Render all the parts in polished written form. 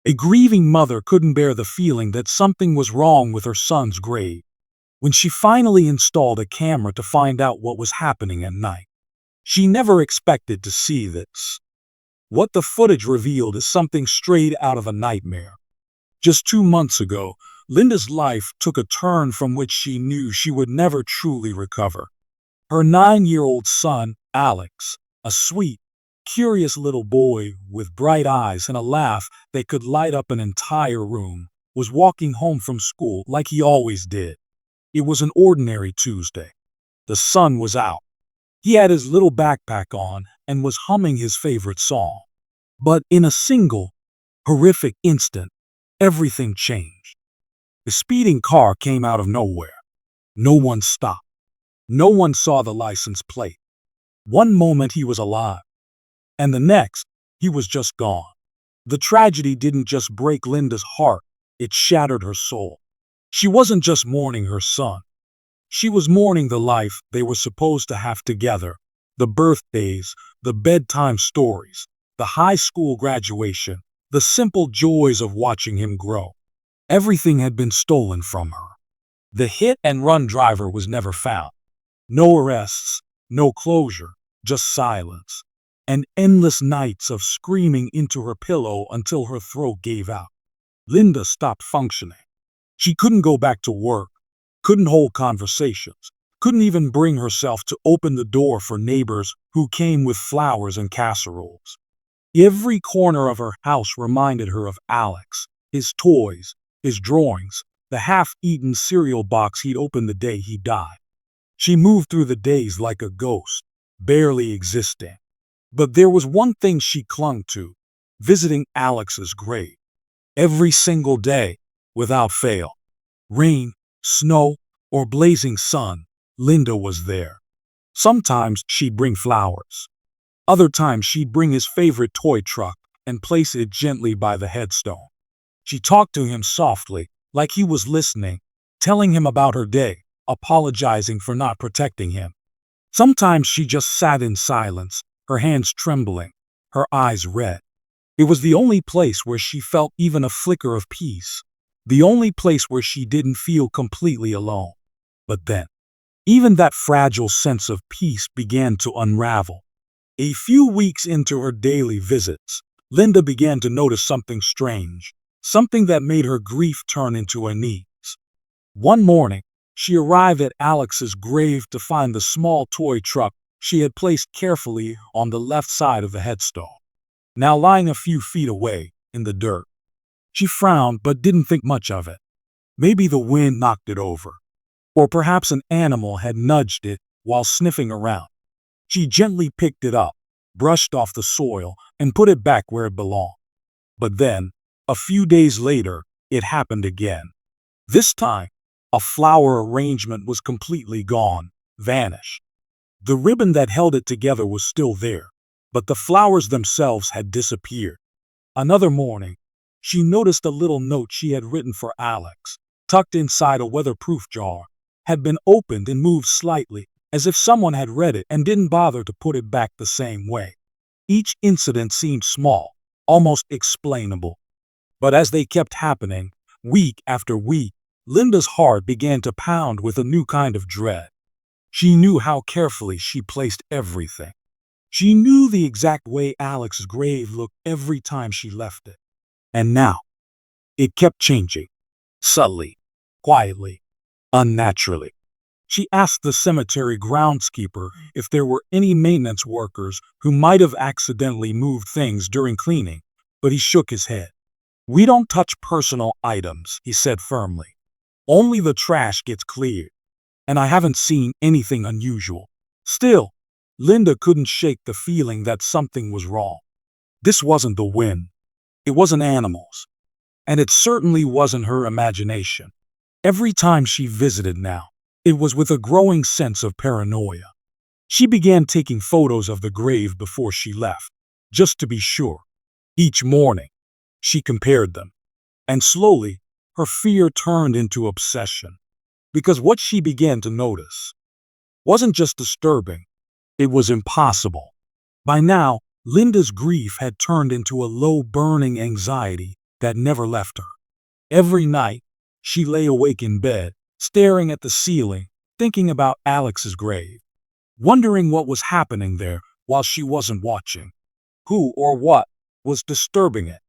A grieving mother couldn't bear the feeling that something was wrong with her son's grave. When she finally installed a camera to find out what was happening at night, she never expected to see this. What the footage revealed is something straight out of a nightmare. Just 2 months ago, Linda's life took a turn from which she knew she would never truly recover. Her 9-year-old son, Alex, a sweet, curious little boy with bright eyes and a laugh that could light up an entire room, was walking home from school like he always did. It was an ordinary Tuesday. The sun was out. He had his little backpack on and was humming his favorite song. But in a single, horrific instant, everything changed. The speeding car came out of nowhere. No one stopped. No one saw the license plate. One moment he was alive, and the next, he was just gone. The tragedy didn't just break Linda's heart, it shattered her soul. She wasn't just mourning her son. She was mourning the life they were supposed to have together, the birthdays, the bedtime stories, the high school graduation, the simple joys of watching him grow. Everything had been stolen from her. The hit-and-run driver was never found. No arrests, no closure, just silence, and endless nights of screaming into her pillow until her throat gave out. Linda stopped functioning. She couldn't go back to work, couldn't hold conversations, couldn't even bring herself to open the door for neighbors who came with flowers and casseroles. Every corner of her house reminded her of Alex, his toys, his drawings, the half-eaten cereal box he'd opened the day he died. She moved through the days like a ghost, barely existing. But there was one thing she clung to, visiting Alex's grave. Every single day, without fail. Rain, snow, or blazing sun, Linda was there. Sometimes she'd bring flowers. Other times she'd bring his favorite toy truck and place it gently by the headstone. She talked to him softly, like he was listening, telling him about her day, apologizing for not protecting him. Sometimes she just sat in silence, her hands trembling, her eyes red. It was the only place where she felt even a flicker of peace, the only place where she didn't feel completely alone. But then, even that fragile sense of peace began to unravel. A few weeks into her daily visits, Linda began to notice something strange, something that made her grief turn into her needs. One morning, she arrived at Alex's grave to find the small toy truck she had placed carefully on the left side of the headstone, now lying a few feet away in the dirt. She frowned but didn't think much of it. Maybe the wind knocked it over, or perhaps an animal had nudged it while sniffing around. She gently picked it up, brushed off the soil, and put it back where it belonged. But then, a few days later, it happened again. This time, a flower arrangement was completely gone, vanished. The ribbon that held it together was still there, but the flowers themselves had disappeared. Another morning, she noticed a little note she had written for Alex, tucked inside a weatherproof jar, had been opened and moved slightly, as if someone had read it and didn't bother to put it back the same way. Each incident seemed small, almost explainable. But as they kept happening, week after week, Linda's heart began to pound with a new kind of dread. She knew how carefully she placed everything. She knew the exact way Alex's grave looked every time she left it. And now, it kept changing. Subtly, quietly, unnaturally. She asked the cemetery groundskeeper if there were any maintenance workers who might have accidentally moved things during cleaning, but he shook his head. "We don't touch personal items," he said firmly. "Only the trash gets cleared, and I haven't seen anything unusual." Still, Linda couldn't shake the feeling that something was wrong. This wasn't the wind. It wasn't animals. And it certainly wasn't her imagination. Every time she visited now, it was with a growing sense of paranoia. She began taking photos of the grave before she left, just to be sure. Each morning, she compared them. And slowly, her fear turned into obsession. Because what she began to notice wasn't just disturbing, it was impossible. By now, Linda's grief had turned into a low burning anxiety that never left her. Every night, she lay awake in bed, staring at the ceiling, thinking about Alex's grave, wondering what was happening there while she wasn't watching. Who or what was disturbing it?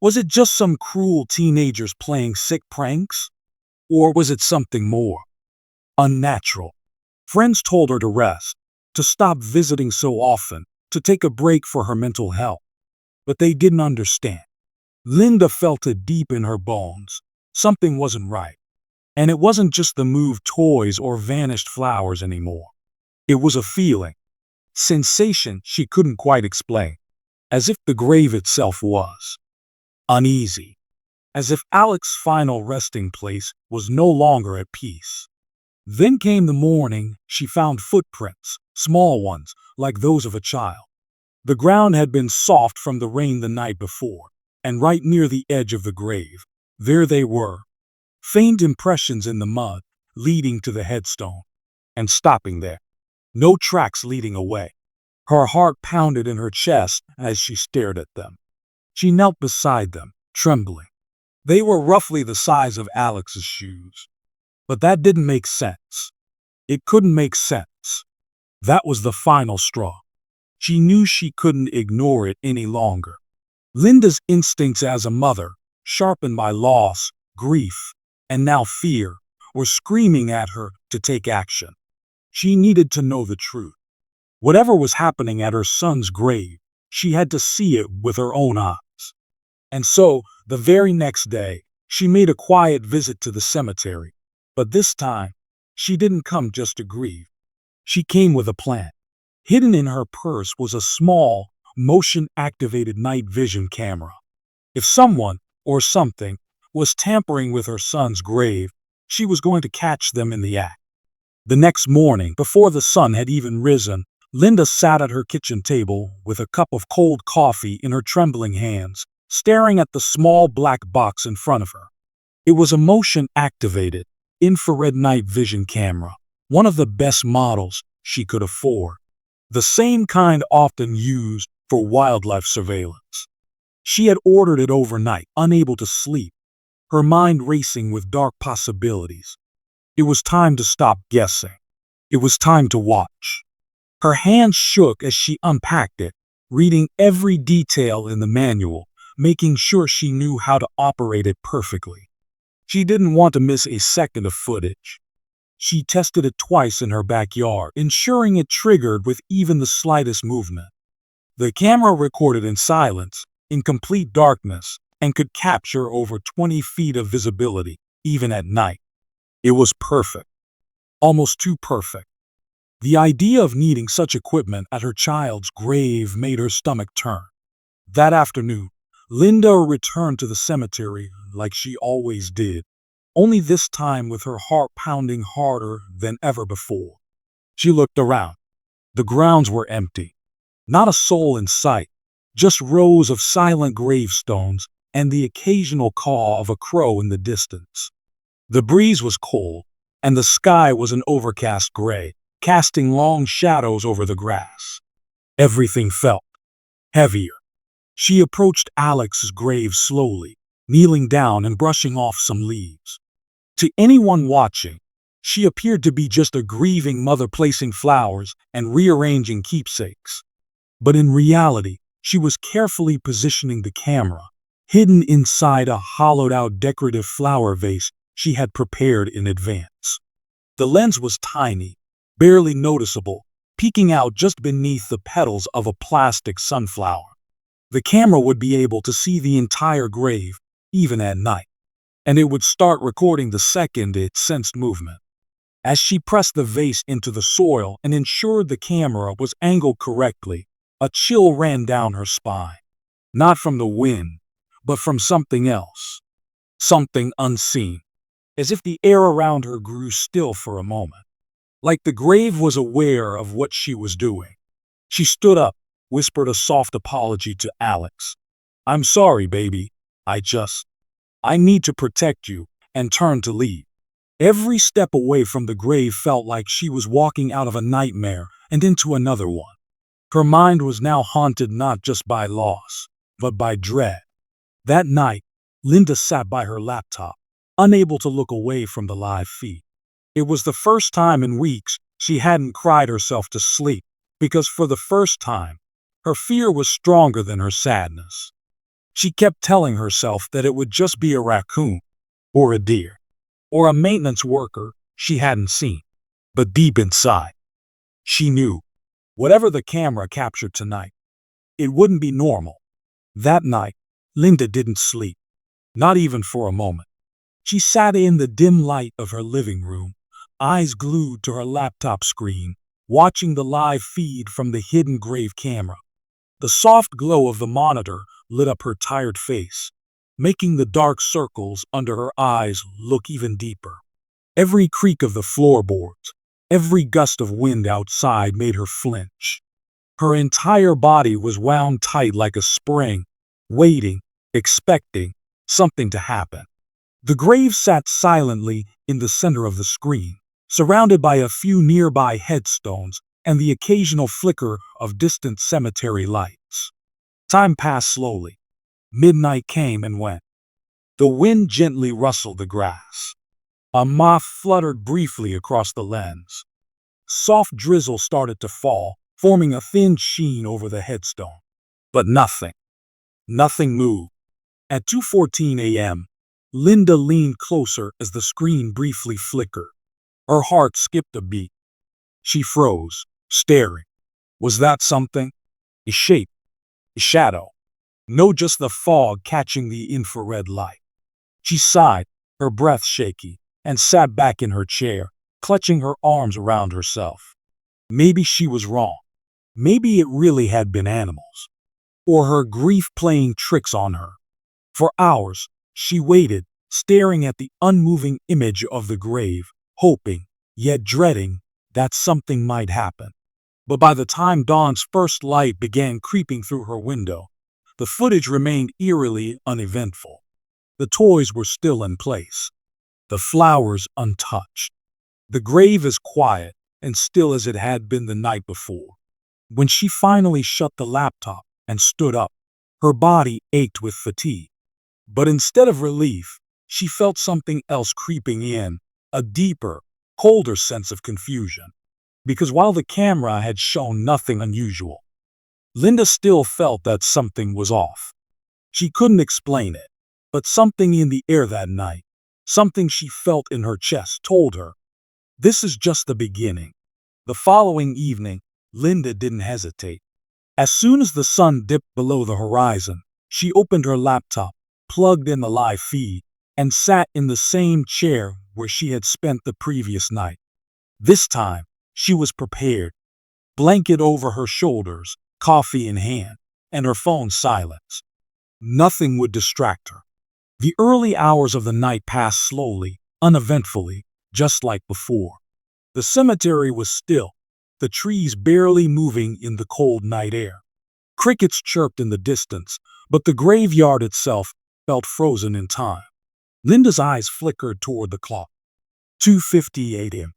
Was it just some cruel teenagers playing sick pranks? Or was it something more unnatural? Friends told her to rest, to stop visiting so often, to take a break for her mental health. But they didn't understand. Linda felt it deep in her bones. Something wasn't right. And it wasn't just the moved toys or vanished flowers anymore. It was a feeling, sensation she couldn't quite explain, as if the grave itself was uneasy, as if Alex's final resting place was no longer at peace. Then came the morning. She found footprints, small ones, like those of a child. The ground had been soft from the rain the night before, and right near the edge of the grave, there they were, faint impressions in the mud, leading to the headstone, and stopping there. No tracks leading away. Her heart pounded in her chest as she stared at them. She knelt beside them, trembling. They were roughly the size of Alex's shoes. But that didn't make sense. It couldn't make sense. That was the final straw. She knew she couldn't ignore it any longer. Linda's instincts as a mother, sharpened by loss, grief, and now fear, were screaming at her to take action. She needed to know the truth. Whatever was happening at her son's grave, she had to see it with her own eyes. And so, the very next day, she made a quiet visit to the cemetery. But this time, she didn't come just to grieve. She came with a plan. Hidden in her purse was a small, motion-activated night vision camera. If someone, or something, was tampering with her son's grave, she was going to catch them in the act. The next morning, before the sun had even risen, Linda sat at her kitchen table with a cup of cold coffee in her trembling hands, staring at the small black box in front of her. It was a motion-activated, infrared night vision camera, one of the best models she could afford. The same kind often used for wildlife surveillance. She had ordered it overnight, unable to sleep, her mind racing with dark possibilities. It was time to stop guessing. It was time to watch. Her hands shook as she unpacked it, reading every detail in the manual, making sure she knew how to operate it perfectly. She didn't want to miss a second of footage. She tested it twice in her backyard, ensuring it triggered with even the slightest movement. The camera recorded in silence, in complete darkness, and could capture over 20 feet of visibility, even at night. It was perfect. Almost too perfect. The idea of needing such equipment at her child's grave made her stomach turn. That afternoon, Linda returned to the cemetery like she always did, only this time with her heart pounding harder than ever before. She looked around. The grounds were empty. Not a soul in sight, just rows of silent gravestones and the occasional caw of a crow in the distance. The breeze was cold, and the sky was an overcast gray, casting long shadows over the grass. Everything felt heavier. She approached Alex's grave slowly, kneeling down and brushing off some leaves. To anyone watching, she appeared to be just a grieving mother placing flowers and rearranging keepsakes. But in reality, she was carefully positioning the camera, hidden inside a hollowed-out decorative flower vase she had prepared in advance. The lens was tiny, barely noticeable, peeking out just beneath the petals of a plastic sunflower. The camera would be able to see the entire grave, even at night, and it would start recording the second it sensed movement. As she pressed the vase into the soil and ensured the camera was angled correctly, a chill ran down her spine. Not from the wind, but from something else. Something unseen. As if the air around her grew still for a moment. Like the grave was aware of what she was doing. She stood up, whispered a soft apology to Alex. "I'm sorry, baby. I need to protect you," and turned to leave. Every step away from the grave felt like she was walking out of a nightmare and into another one. Her mind was now haunted not just by loss, but by dread. That night, Linda sat by her laptop, unable to look away from the live feed. It was the first time in weeks she hadn't cried herself to sleep, because for the first time, her fear was stronger than her sadness. She kept telling herself that it would just be a raccoon, or a deer, or a maintenance worker she hadn't seen. But deep inside, she knew, whatever the camera captured tonight, it wouldn't be normal. That night, Linda didn't sleep, not even for a moment. She sat in the dim light of her living room, eyes glued to her laptop screen, watching the live feed from the hidden grave camera. The soft glow of the monitor lit up her tired face, making the dark circles under her eyes look even deeper. Every creak of the floorboards, every gust of wind outside made her flinch. Her entire body was wound tight like a spring, waiting, expecting something to happen. The grave sat silently in the center of the screen, surrounded by a few nearby headstones and the occasional flicker of distant cemetery lights. Time passed slowly. Midnight came and went. The wind gently rustled the grass. A moth fluttered briefly across the lens. Soft drizzle started to fall, forming a thin sheen over the headstone. But nothing moved. At 2:14 a.m., Linda leaned closer as the screen briefly flickered. Her heart skipped a beat. She froze, staring. Was that something? A shape? A shadow? No, just the fog catching the infrared light. She sighed, her breath shaky, and sat back in her chair, clutching her arms around herself. Maybe she was wrong. Maybe it really had been animals. Or her grief playing tricks on her. For hours, she waited, staring at the unmoving image of the grave, hoping, yet dreading, that something might happen. But by the time dawn's first light began creeping through her window, the footage remained eerily uneventful. The toys were still in place, the flowers untouched. The grave as quiet and still as it had been the night before. When she finally shut the laptop and stood up, her body ached with fatigue. But instead of relief, she felt something else creeping in, a deeper, colder sense of confusion. Because while the camera had shown nothing unusual, Linda still felt that something was off. She couldn't explain it, but something in the air that night, something she felt in her chest, told her, this is just the beginning. The following evening, Linda didn't hesitate. As soon as the sun dipped below the horizon, she opened her laptop, plugged in the live feed, and sat in the same chair where she had spent the previous night. This time, she was prepared, blanket over her shoulders, coffee in hand, and her phone silenced. Nothing would distract her. The early hours of the night passed slowly, uneventfully, just like before. The cemetery was still, the trees barely moving in the cold night air. Crickets chirped in the distance, but the graveyard itself felt frozen in time. Linda's eyes flickered toward the clock. 2:58 a.m.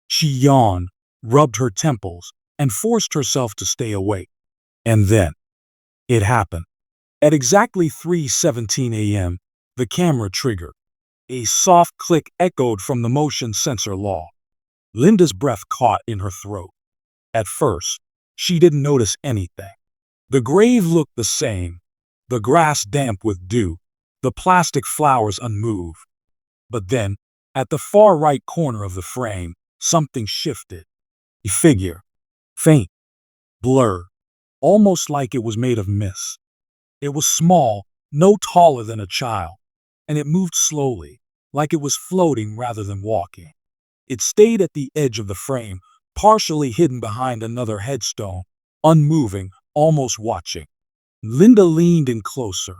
She yawned, rubbed her temples, and forced herself to stay awake. And then, it happened. At exactly 3:17 a.m., the camera triggered. A soft click echoed from the motion sensor log. Linda's breath caught in her throat. At first, she didn't notice anything. The grave looked the same, the grass damp with dew, the plastic flowers unmoved. But then, at the far right corner of the frame, something shifted. A figure, faint, blurred, almost like it was made of mist. It was small, no taller than a child, and it moved slowly, like it was floating rather than walking. It stayed at the edge of the frame, partially hidden behind another headstone, unmoving, almost watching. Linda leaned in closer,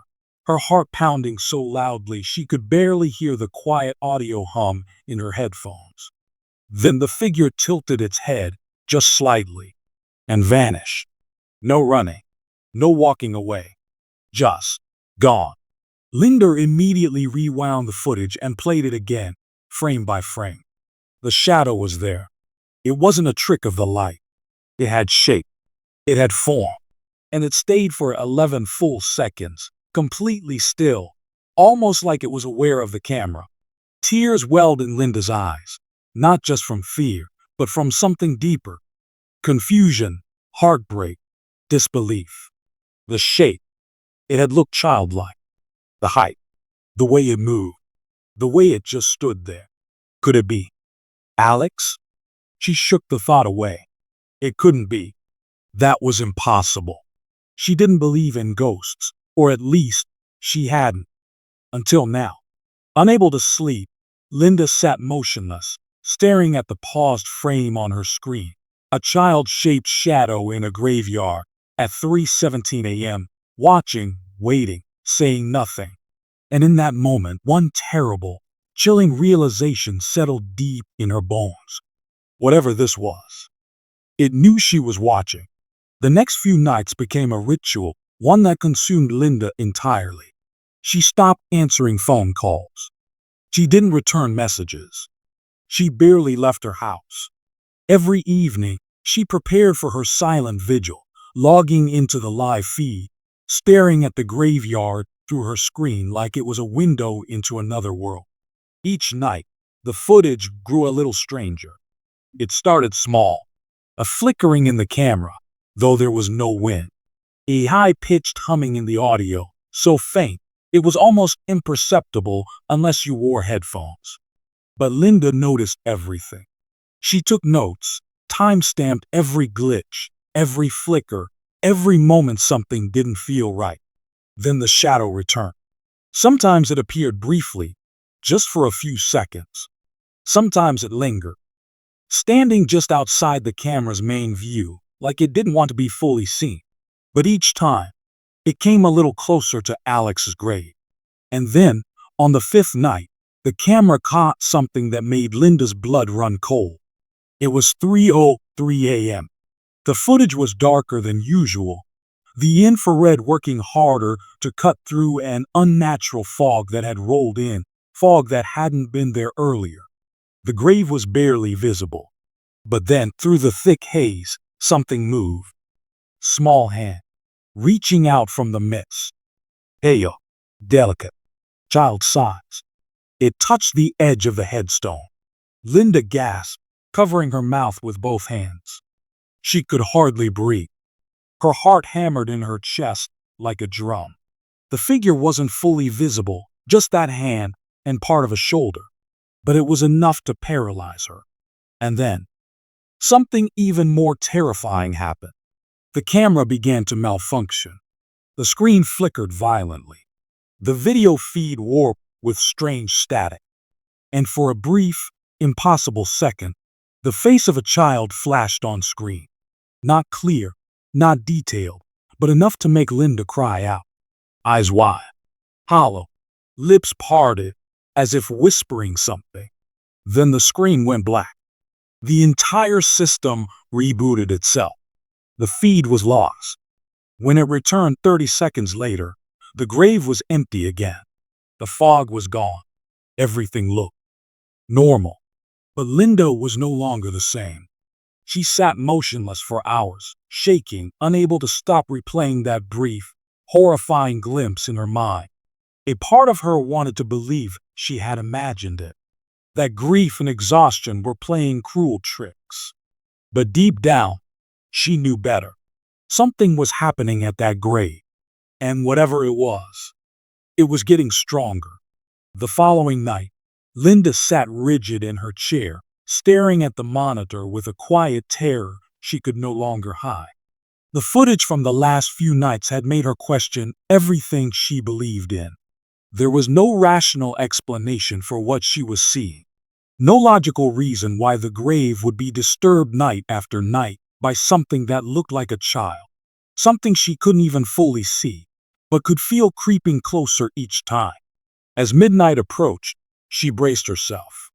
her heart pounding so loudly she could barely hear the quiet audio hum in her headphones. Then the figure tilted its head, just slightly, and vanished. No running, no walking away, just gone. Linda immediately rewound the footage and played it again, frame by frame. The shadow was there. It wasn't a trick of the light. It had shape. It had form. And it stayed for 11 full seconds, completely still, almost like it was aware of the camera. Tears welled in Linda's eyes, not just from fear, but from something deeper. Confusion, heartbreak, disbelief. The shape, it had looked childlike. The height, the way it moved, the way it just stood there. Could it be Alex? She shook the thought away. It couldn't be. That was impossible. She didn't believe in ghosts, or at least, she hadn't. Until now. Unable to sleep, Linda sat motionless, staring at the paused frame on her screen. A child-shaped shadow in a graveyard at 3:17 a.m., watching, waiting, saying nothing. And in that moment, one terrible, chilling realization settled deep in her bones. Whatever this was, it knew she was watching. The next few nights became a ritual, one that consumed Linda entirely. She stopped answering phone calls. She didn't return messages. She barely left her house. Every evening, she prepared for her silent vigil, logging into the live feed, staring at the graveyard through her screen like it was a window into another world. Each night, the footage grew a little stranger. It started small, a flickering in the camera, though there was no wind. A high-pitched humming in the audio, so faint, it was almost imperceptible unless you wore headphones. But Linda noticed everything. She took notes, time-stamped every glitch, every flicker, every moment something didn't feel right. Then the shadow returned. Sometimes it appeared briefly, just for a few seconds. Sometimes it lingered, standing just outside the camera's main view, like it didn't want to be fully seen. But each time, it came a little closer to Alex's grave. And then, on the fifth night, the camera caught something that made Linda's blood run cold. It was 3:03 a.m. The footage was darker than usual, the infrared working harder to cut through an unnatural fog that had rolled in, fog that hadn't been there earlier. The grave was barely visible. But then, through the thick haze, something moved. Small hand, reaching out from the mist. Pale, delicate, child-size. It touched the edge of the headstone. Linda gasped, covering her mouth with both hands. She could hardly breathe. Her heart hammered in her chest like a drum. The figure wasn't fully visible, just that hand and part of a shoulder. But it was enough to paralyze her. And then, something even more terrifying happened. The camera began to malfunction. The screen flickered violently. The video feed warped with strange static. And for a brief, impossible second, the face of a child flashed on screen. Not clear, not detailed, but enough to make Linda cry out. Eyes wide, hollow, lips parted, as if whispering something. Then the screen went black. The entire system rebooted itself. The feed was lost. When it returned 30 seconds later, the grave was empty again. The fog was gone. Everything looked normal. But Linda was no longer the same. She sat motionless for hours, shaking, unable to stop replaying that brief, horrifying glimpse in her mind. A part of her wanted to believe she had imagined it, that grief and exhaustion were playing cruel tricks. But deep down, she knew better. Something was happening at that grave, and whatever it was getting stronger. The following night, Linda sat rigid in her chair, staring at the monitor with a quiet terror she could no longer hide. The footage from the last few nights had made her question everything she believed in. There was no rational explanation for what she was seeing. No logical reason why the grave would be disturbed night after night by something that looked like a child. Something she couldn't even fully see, but could feel creeping closer each time. As midnight approached, she braced herself.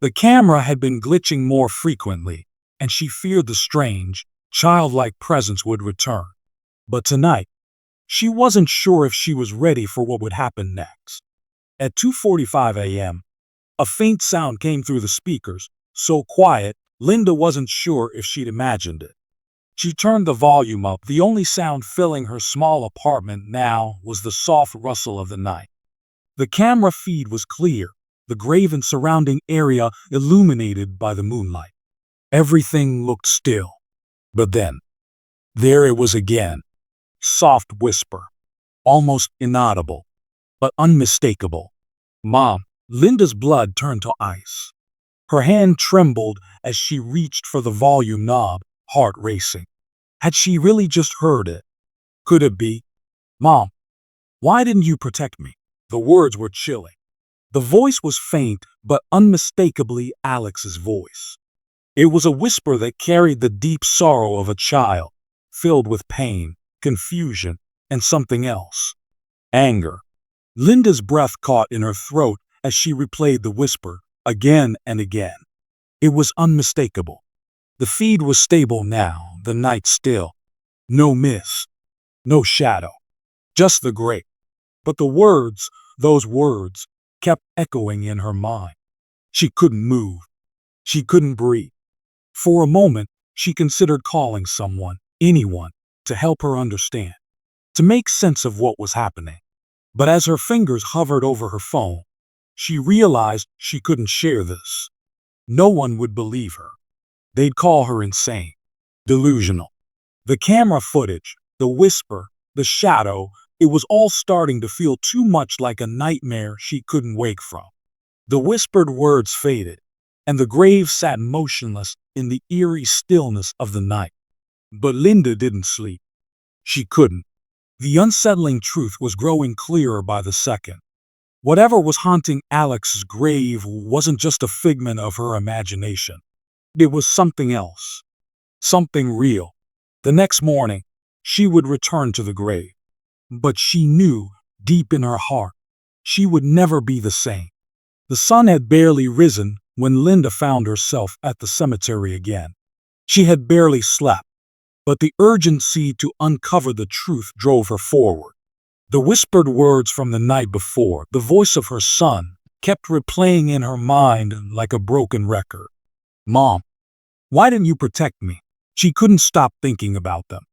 The camera had been glitching more frequently, and she feared the strange, childlike presence would return. But tonight, she wasn't sure if she was ready for what would happen next. At 2:45 a.m., a faint sound came through the speakers, so quiet, Linda wasn't sure if she'd imagined it. She turned the volume up. The only sound filling her small apartment now was the soft rustle of the night. The camera feed was clear, the grave and surrounding area illuminated by the moonlight. Everything looked still. But then, there it was again. Soft whisper, almost inaudible, but unmistakable. Mom. Linda's blood turned to ice. Her hand trembled as she reached for the volume knob, heart racing. Had she really just heard it? Could it be? Mom, why didn't you protect me? The words were chilling. The voice was faint, but unmistakably Alex's voice. It was a whisper that carried the deep sorrow of a child, filled with pain, confusion, and something else. Anger. Linda's breath caught in her throat as she replayed the whisper again and again. It was unmistakable. The feed was stable now, the night still. No mist, no shadow, just the grave. But the words, those words, kept echoing in her mind. She couldn't move. She couldn't breathe. For a moment, she considered calling someone, anyone, to help her understand, to make sense of what was happening. But as her fingers hovered over her phone, she realized she couldn't share this. No one would believe her. They'd call her insane, delusional. The camera footage, the whisper, the shadow, it was all starting to feel too much like a nightmare she couldn't wake from. The whispered words faded, and the grave sat motionless in the eerie stillness of the night. But Linda didn't sleep. She couldn't. The unsettling truth was growing clearer by the second. Whatever was haunting Alex's grave wasn't just a figment of her imagination. It was something else. Something real. The next morning, she would return to the grave. But she knew, deep in her heart, she would never be the same. The sun had barely risen when Linda found herself at the cemetery again. She had barely slept, but the urgency to uncover the truth drove her forward. The whispered words from the night before, the voice of her son, kept replaying in her mind like a broken record. Mom, why didn't you protect me? She couldn't stop thinking about them.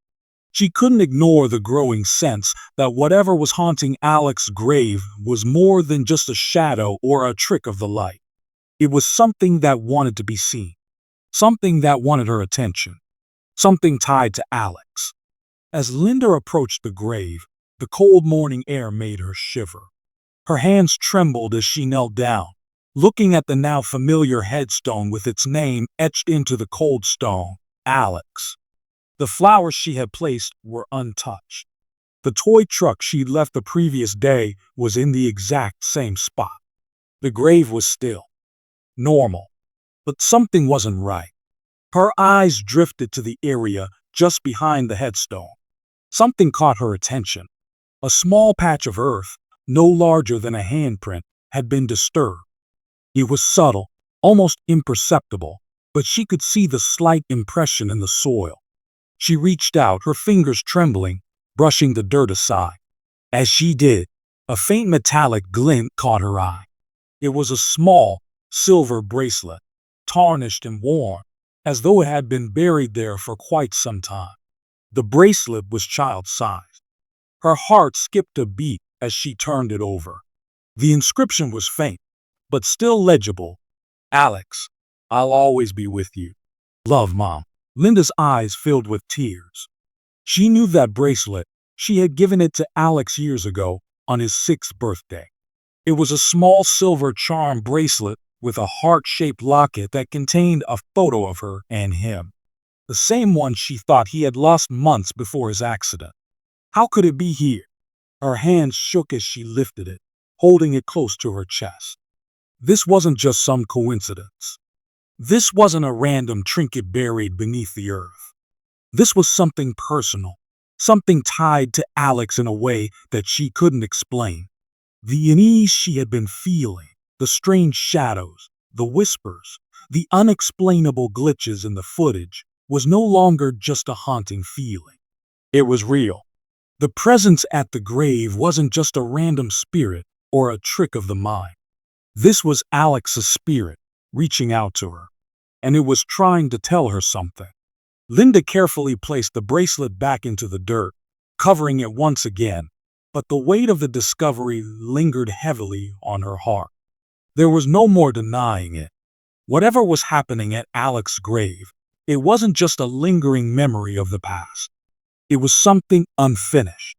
She couldn't ignore the growing sense that whatever was haunting Alex's grave was more than just a shadow or a trick of the light. It was something that wanted to be seen, something that wanted her attention, something tied to Alex. As Linda approached the grave, the cold morning air made her shiver. Her hands trembled as she knelt down, looking at the now familiar headstone with its name etched into the cold stone, Alex. The flowers she had placed were untouched. The toy truck she'd left the previous day was in the exact same spot. The grave was still, normal, but something wasn't right. Her eyes drifted to the area just behind the headstone. Something caught her attention. A small patch of earth, no larger than a handprint, had been disturbed. It was subtle, almost imperceptible, but she could see the slight impression in the soil. She reached out, her fingers trembling, brushing the dirt aside. As she did, a faint metallic glint caught her eye. It was a small, silver bracelet, tarnished and worn, as though it had been buried there for quite some time. The bracelet was child-sized. Her heart skipped a beat as she turned it over. The inscription was faint, but still legible. Alex, I'll always be with you. Love, Mom. Linda's eyes filled with tears. She knew that bracelet. She had given it to Alex years ago on his 6th birthday. It was a small silver charm bracelet with a heart-shaped locket that contained a photo of her and him. The same one she thought he had lost months before his accident. How could it be here? Her hands shook as she lifted it, holding it close to her chest. This wasn't just some coincidence. This wasn't a random trinket buried beneath the earth. This was something personal, something tied to Alex in a way that she couldn't explain. The unease she had been feeling, the strange shadows, the whispers, the unexplainable glitches in the footage was no longer just a haunting feeling. It was real. The presence at the grave wasn't just a random spirit or a trick of the mind. This was Alex's spirit reaching out to her, and it was trying to tell her something. Linda carefully placed the bracelet back into the dirt, covering it once again, but the weight of the discovery lingered heavily on her heart. There was no more denying it. Whatever was happening at Alex's grave, it wasn't just a lingering memory of the past. It was something unfinished,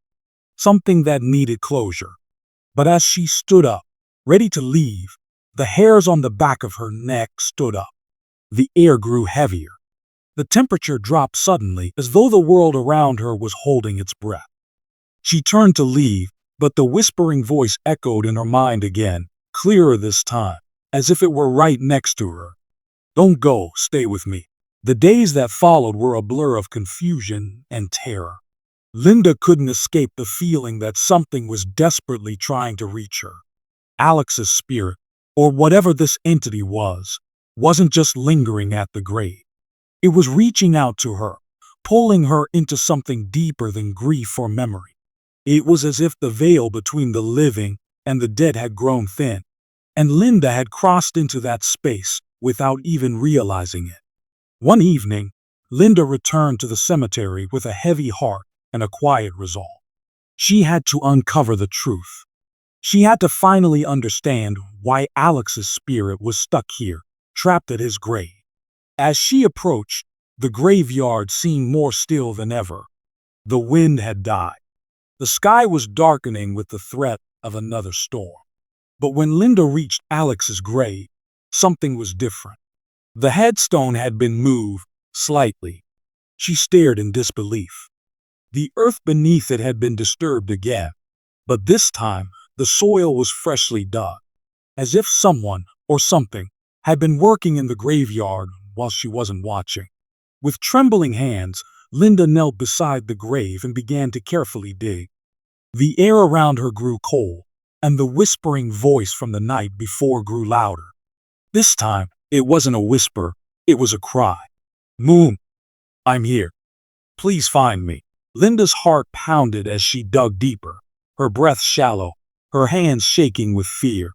something that needed closure. But as she stood up, ready to leave, the hairs on the back of her neck stood up. The air grew heavier. The temperature dropped suddenly, as though the world around her was holding its breath. She turned to leave, but the whispering voice echoed in her mind again, clearer this time, as if it were right next to her. "Don't go, stay with me." The days that followed were a blur of confusion and terror. Linda couldn't escape the feeling that something was desperately trying to reach her. Alex's spirit, or whatever this entity was, wasn't just lingering at the grave. It was reaching out to her, pulling her into something deeper than grief or memory. It was as if the veil between the living and the dead had grown thin, and Linda had crossed into that space without even realizing it. One evening, Linda returned to the cemetery with a heavy heart and a quiet resolve. She had to uncover the truth. She had to finally understand why Alex's spirit was stuck here, trapped at his grave. As she approached, the graveyard seemed more still than ever. The wind had died. The sky was darkening with the threat of another storm. But when Linda reached Alex's grave, something was different. The headstone had been moved slightly. She stared in disbelief. The earth beneath it had been disturbed again, but this time the soil was freshly dug, as if someone or something had been working in the graveyard while she wasn't watching. With trembling hands, Linda knelt beside the grave and began to carefully dig. The air around her grew cold, and the whispering voice from the night before grew louder. This time, it wasn't a whisper, it was a cry. "Moon, I'm here. Please find me." Linda's heart pounded as she dug deeper, her breath shallow, her hands shaking with fear.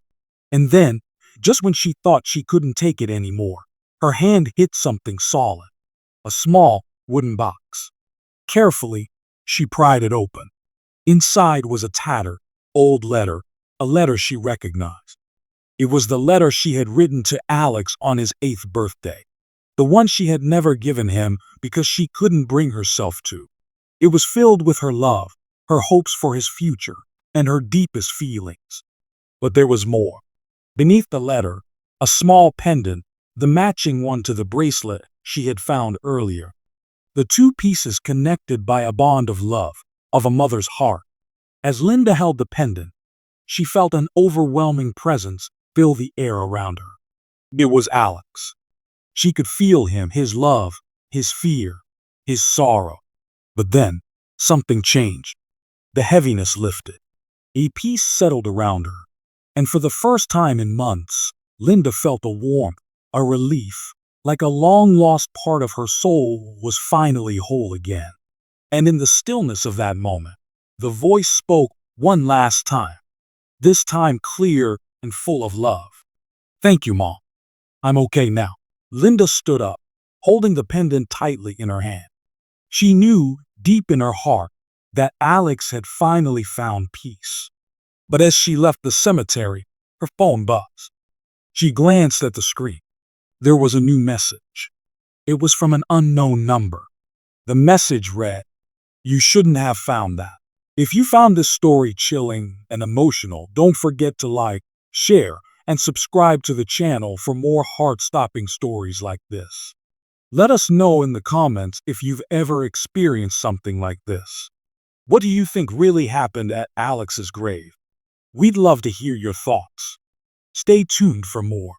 And then, just when she thought she couldn't take it anymore, her hand hit something solid, a small wooden box. Carefully, she pried it open. Inside was a tattered, old letter, a letter she recognized. It was the letter she had written to Alex on his 8th birthday, the one she had never given him because she couldn't bring herself to. It was filled with her love, her hopes for his future, and her deepest feelings. But there was more. Beneath the letter, a small pendant, the matching one to the bracelet she had found earlier. The two pieces connected by a bond of love, of a mother's heart. As Linda held the pendant, she felt an overwhelming presence fill the air around her. It was Alex. She could feel him, his love, his fear, his sorrow. But then, something changed. The heaviness lifted. A peace settled around her. And for the first time in months, Linda felt a warmth, a relief, like a long-lost part of her soul was finally whole again. And in the stillness of that moment, the voice spoke one last time, this time clear and full of love. "Thank you, Mom. I'm okay now." Linda stood up, holding the pendant tightly in her hand. She knew, deep in her heart, that Alex had finally found peace. But as she left the cemetery, her phone buzzed. She glanced at the screen. There was a new message. It was from an unknown number. The message read, "You shouldn't have found that. If you found this story chilling and emotional, don't forget to like, share, and subscribe to the channel for more heart-stopping stories like this." Let us know in the comments if you've ever experienced something like this. What do you think really happened at Alex's grave? We'd love to hear your thoughts. Stay tuned for more.